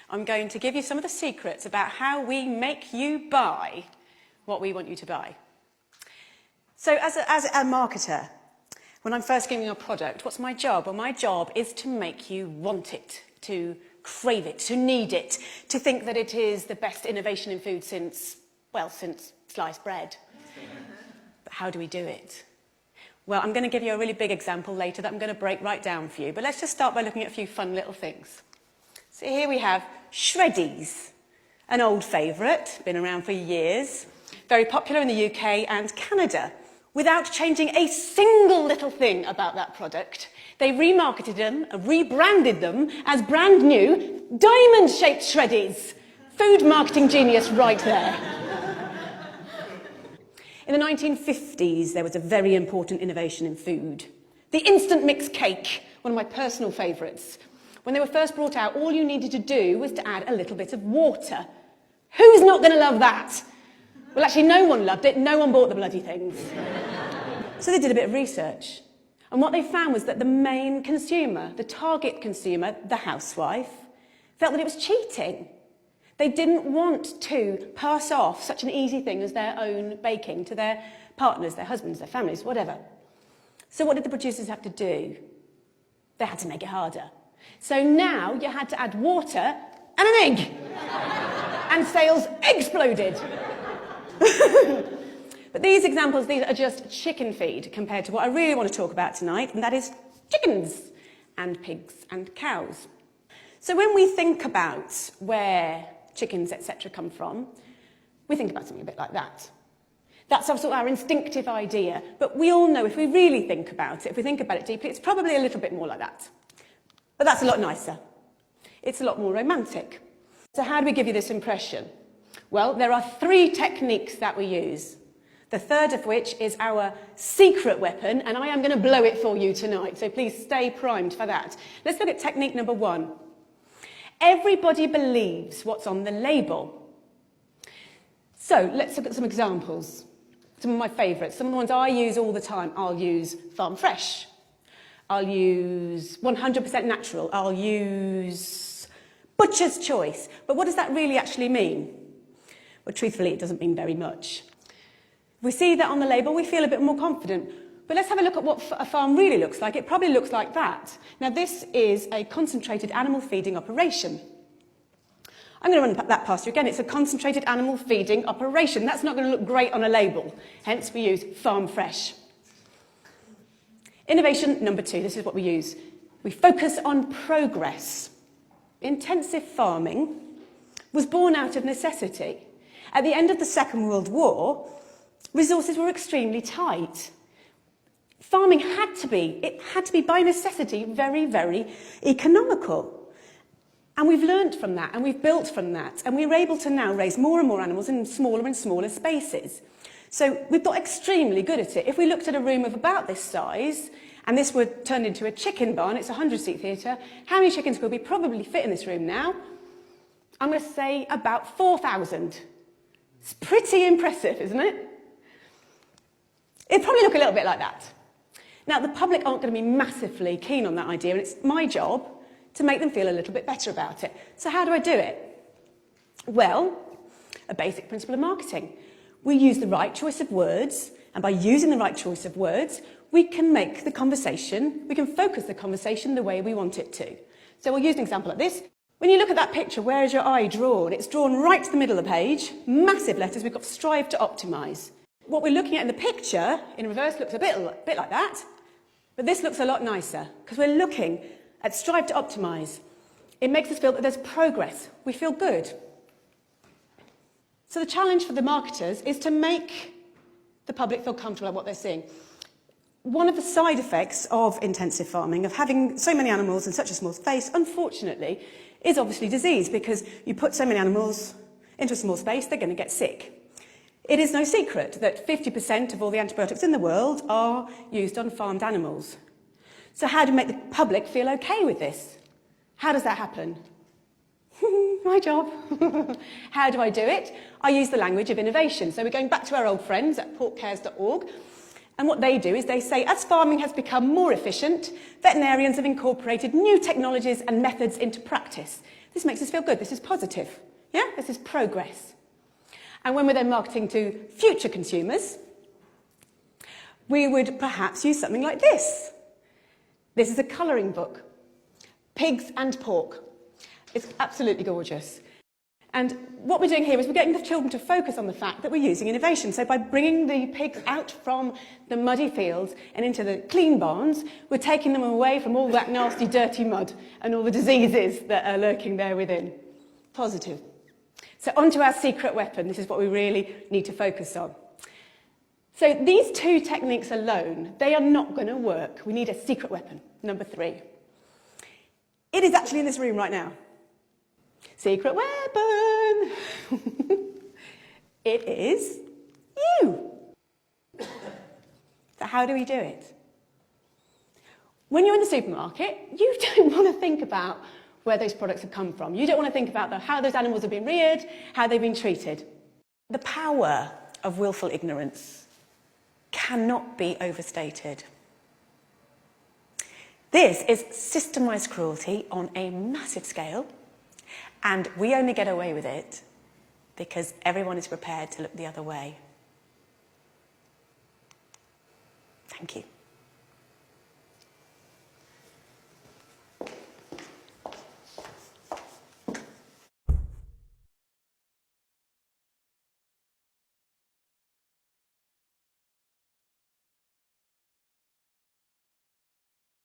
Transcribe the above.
I'm going to give you some of the secrets about how we make you buy what we want you to buy. So as a marketer, when I'm first giving you a product, what's my job? Well, my job is to make you want it, to crave it, to need it, to think that it is the best innovation in food since sliced bread. But how do we do it? Well, I'm going to give you a really big example later that I'm going to break right down for you. But let's just start by looking at a few fun little things. So here we have Shreddies, an old favourite, been around for years, very popular in the UK and Canada. Without changing a single little thing about that product, they remarketed them, rebranded them as brand new diamond-shaped Shreddies. Food marketing genius right there. In the 1950s, there was a very important innovation in food. The instant mix cake, one of my personal favourites. When they were first brought out, all you needed to do was to add a little bit of water. Who's not going to love that? Well, actually, no one loved it. No one bought the bloody things. So they did a bit of research. And what they found was that the main consumer, the target consumer, the housewife, felt that it was cheating. They didn't want to pass off such an easy thing as their own baking to their partners, their husbands, their families, whatever. So what did the producers have to do? They had to make it harder. So now you had to add water and an egg. And sales exploded. But these examples, these are just chicken feed compared to what I really want to talk about tonight, and that is chickens and pigs and cows. So when we think about where chickens, etc. come from, we think about something a bit like that. That's also our instinctive idea, but we all know if we really think about it, if we think about it deeply, it's probably a little bit more like that. But that's a lot nicer. It's a lot more romantic. So how do we give you this impression? Well, there are 3 techniques that we use. The third of which is our secret weapon, and I am going to blow it for you tonight, so please stay primed for that. Let's look at technique number 1. Everybody believes what's on the label. So let's look at some examples. Some of my favourites, some of the ones I use all the time. I'll use farm fresh. I'll use 100% natural. I'll use butcher's choice. But what does that really actually mean? Well, truthfully, it doesn't mean very much. If we see that on the label, we feel a bit more confident. But let's have a look at what a farm really looks like. It probably looks like that. Now, this is a concentrated animal feeding operation. I'm going to run that past you again. It's a concentrated animal feeding operation. That's not going to look great on a label. Hence, we use farm fresh. Innovation number 2. This is what we use. We focus on progress. Intensive farming was born out of necessity. At the end of the Second World War, resources were extremely tight. Farming had to be by necessity very, very economical. And we've learnt from that, and we've built from that, and we're able to now raise more and more animals in smaller and smaller spaces. So we've got extremely good at it. If we looked at a room of about this size, and this were turned into a chicken barn, it's a 100-seat theatre, how many chickens could we probably fit in this room now? I'm going to say about 4,000. It's pretty impressive, isn't it? It'd probably look a little bit like that. Now, the public aren't going to be massively keen on that idea, and it's my job to make them feel a little bit better about it. So how do I do it? Well, a basic principle of marketing. We use the right choice of words, and by using the right choice of words, we can make the conversation, we can focus the conversation the way we want it to. So we'll use an example like this. When you look at that picture, where is your eye drawn? It's drawn right to the middle of the page, massive letters, we've got strive to optimise. What we're looking at in the picture, in reverse, looks a bit like that, but this looks a lot nicer, because we're looking at strive to optimise. It makes us feel that there's progress. We feel good. So the challenge for the marketers is to make the public feel comfortable about what they're seeing. One of the side effects of intensive farming, of having so many animals in such a small space, unfortunately, is obviously disease, because you put so many animals into a small space, they're going to get sick. It is no secret that 50% of all the antibiotics in the world are used on farmed animals. So how do we make the public feel okay with this? How does that happen? My job. How do I do it? I use the language of innovation. So we're going back to our old friends at porkcares.org. And what they do is they say, as farming has become more efficient, veterinarians have incorporated new technologies and methods into practice. This makes us feel good. This is positive. Yeah? This is progress. And when we're then marketing to future consumers, we would perhaps use something like this. This is a colouring book. Pigs and pork. It's absolutely gorgeous. And what we're doing here is we're getting the children to focus on the fact that we're using innovation. So by bringing the pigs out from the muddy fields and into the clean barns, we're taking them away from all that nasty, dirty mud and all the diseases that are lurking there within. Positive. So onto our secret weapon. This is what we really need to focus on. So these two techniques alone, they are not going to work. We need a secret weapon, number 3. It is actually in this room right now. Secret weapon! It is you. So how do we do it? When you're in the supermarket, you don't want to think about where those products have come from. You don't want to think about how those animals have been reared, how they've been treated. The power of willful ignorance cannot be overstated. This is systemised cruelty on a massive scale, and we only get away with it because everyone is prepared to look the other way. Thank you.